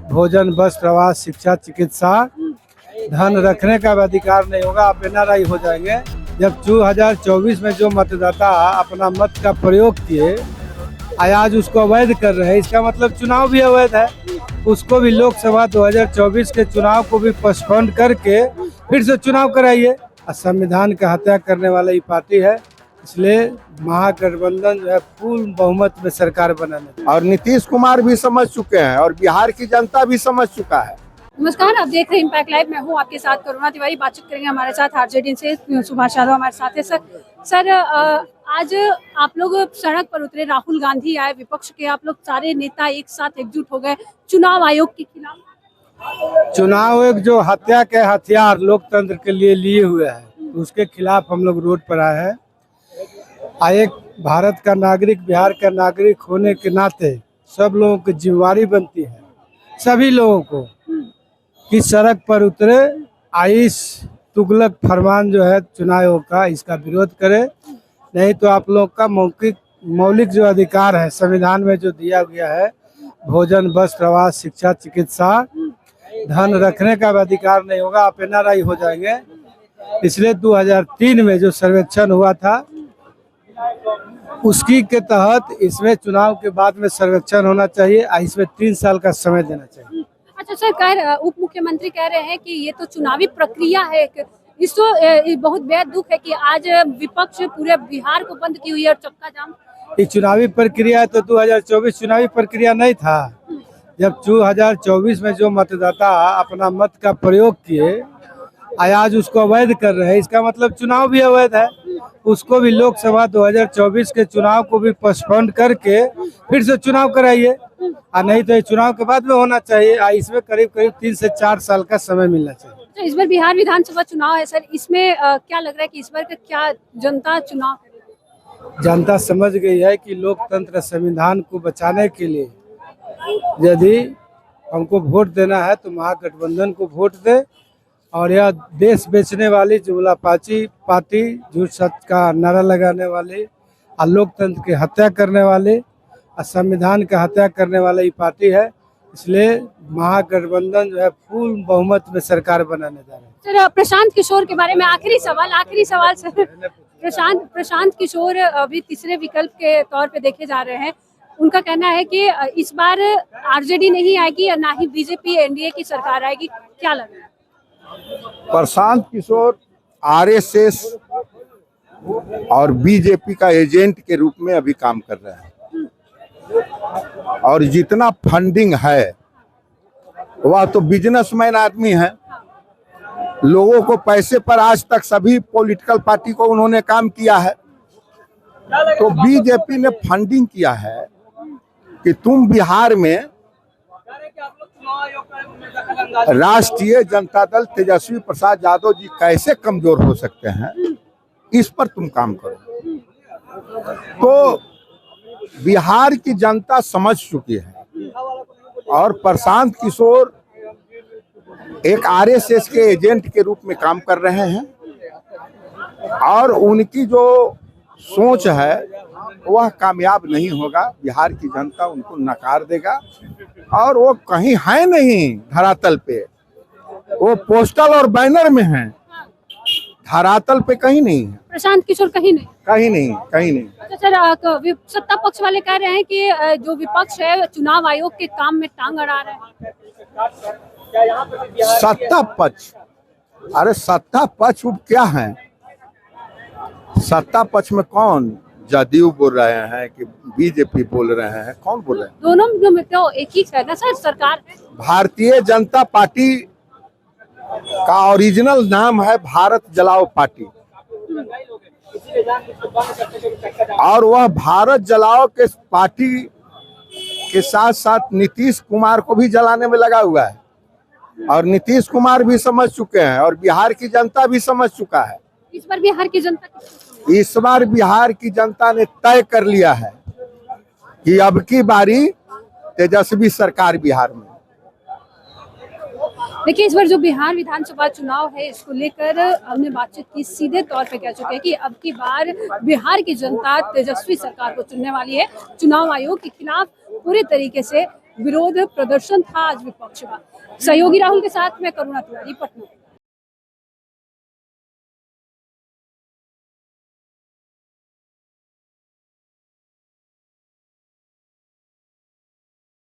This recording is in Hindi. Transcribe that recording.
भोजन, वस्त्र, आवास, शिक्षा, चिकित्सा, धन रखने का भी अधिकार नहीं होगा। आप एनआरआई हो जाएंगे। जब 2024 में जो मतदाता अपना मत का प्रयोग किए, आज उसको अवैध कर रहे हैं, इसका मतलब चुनाव भी अवैध है। उसको भी लोकसभा 2024 के चुनाव को भी पोस्टपोन करके फिर से चुनाव कराइए। संविधान का हत्या करने वाला ये पार्टी है, इसलिए महागठबंधन जो है पूर्ण बहुमत में सरकार बनाने। और नीतीश कुमार भी समझ चुके हैं और बिहार की जनता भी समझ चुका है। नमस्कार, आप देख रहे हैं इम्पैक्ट लाइव। मैं हूं आपके साथ करुणा तिवारी। बातचीत करेंगे हमारे साथ आरजेडी से सुभाष यादव हमारे साथ है। सर, आज आप लोग सड़क पर उतरे, राहुल गांधी आए, विपक्ष के आप लोग सारे नेता एक साथ एकजुट हो गए चुनाव आयोग के खिलाफ। चुनाव आयोग जो हत्या के हथियार लोकतंत्र के लिए लिए हुए है, उसके खिलाफ हम लोग रोड पर आए हैं। एक भारत का नागरिक, बिहार का नागरिक होने के नाते सब लोगों की जिम्मेवारी बनती है, सभी लोगों को, कि सड़क पर उतरे, आइस तुगलक फरमान जो है चुनाव आयोग का, इसका विरोध करे। नहीं तो आप लोग का मौलिक जो अधिकार है संविधान में जो दिया गया है, भोजन, वस्त्र, आवास, शिक्षा, चिकित्सा, धन रखने का भी अधिकार नहीं होगा। आप एनआरआई हो जाएंगे। इसलिए 2003 में जो सर्वेक्षण हुआ था, उसकी के तहत इसमें चुनाव के बाद में सर्वेक्षण होना चाहिए। इसमें 3 साल का समय देना चाहिए। अच्छा सर, उप मुख्यमंत्री कह रहे हैं कि ये तो चुनावी प्रक्रिया है। इसको बहुत बेहद दुख है कि आज विपक्ष पूरे बिहार को बंद की हुई है और चक्का जाम। ये चुनावी प्रक्रिया है तो 2024 चुनावी प्रक्रिया नहीं था। जब 2024 में जो मतदाता अपना मत का प्रयोग किए, आज उसको अवैध कर रहे हैं, इसका मतलब चुनाव भी अवैध है। उसको भी लोकसभा 2024 के चुनाव को भी पोस्टपोन करके फिर से चुनाव कराइए। नहीं तो ये चुनाव के बाद में होना चाहिए। इसमें करीब 3 से 4 साल का समय मिलना चाहिए। तो इस बार बिहार विधानसभा चुनाव है सर, इसमें क्या लग रहा है कि इस बार का क्या जनता समझ गई है कि लोकतंत्र संविधान को बचाने के लिए यदि हमको वोट देना है तो महागठबंधन को वोट दे। और यह देश बेचने वाली जुमला पार्टी, झूठ सच का नारा लगाने वाली और लोकतंत्र की हत्या करने वाली और संविधान का हत्या करने वाला ये पार्टी है। इसलिए महागठबंधन जो है पूर्ण बहुमत में सरकार बनाने जा रहे हैं। सर, प्रशांत किशोर के बारे में आखिरी सवाल सर। प्रशांत किशोर अभी तीसरे विकल्प के तौर पे देखे जा रहे हैं। उनका कहना है कि इस बार आरजेडी नहीं आएगी और ना ही बीजेपी एनडीए की सरकार आएगी। क्या लग रहा है? प्रशांत किशोर आरएसएस और बीजेपी का एजेंट के रूप में अभी काम कर रहे हैं। और जितना फंडिंग है वह तो बिजनेसमैन आदमी है। लोगों को पैसे पर आज तक सभी पॉलिटिकल पार्टी को उन्होंने काम किया है। तो बीजेपी ने फंडिंग किया है कि तुम बिहार में राष्ट्रीय जनता दल तेजस्वी प्रसाद यादव जी कैसे कमजोर हो सकते हैं, इस पर तुम काम करो। तो बिहार की जनता समझ चुकी है और प्रशांत किशोर एक आरएसएस के एजेंट के रूप में काम कर रहे हैं। और उनकी जो सोच है वह कामयाब नहीं होगा। बिहार की जनता उनको नकार देगा और वो कहीं है नहीं धरातल पे, वो पोस्टल और बैनर में है, धरातल पे कहीं नहीं है। प्रशांत किशोर कहीं नहीं। अच्छा सर, सत्ता पक्ष वाले कह रहे हैं कि जो विपक्ष है चुनाव आयोग के काम में टांग अड़ा रहे हैं। सत्ता पक्ष, अरे सत्ता पक्ष क्या है? सत्ता पक्ष में कौन? जदयू बोल रहे हैं कि बीजेपी बोल रहे हैं? कौन बोल रहे हैं? दोनों में तो एक ही है ना सर, सरकार। भारतीय जनता पार्टी का ओरिजिनल नाम है भारत जलाओ पार्टी। और वह भारत जलाओ के पार्टी के साथ साथ नीतीश कुमार को भी जलाने में लगा हुआ है। और नीतीश कुमार भी समझ चुके हैं और बिहार की जनता भी समझ चुका है। इस बार बिहार की जनता ने तय कर लिया है कि अब की बारी तेजस्वी सरकार बिहार में। देखिए, इस बार जो बिहार विधानसभा चुनाव है, इसको लेकर हमने बातचीत की, सीधे तौर पे कह चुके हैं कि अब की बार बिहार की जनता तेजस्वी सरकार को चुनने वाली है। चुनाव आयोग के खिलाफ पूरी तरीके से विरोध प्रदर्शन था आज विपक्ष का। सहयोगी राहुल के साथ मैं करुणा तिवारी, पटना।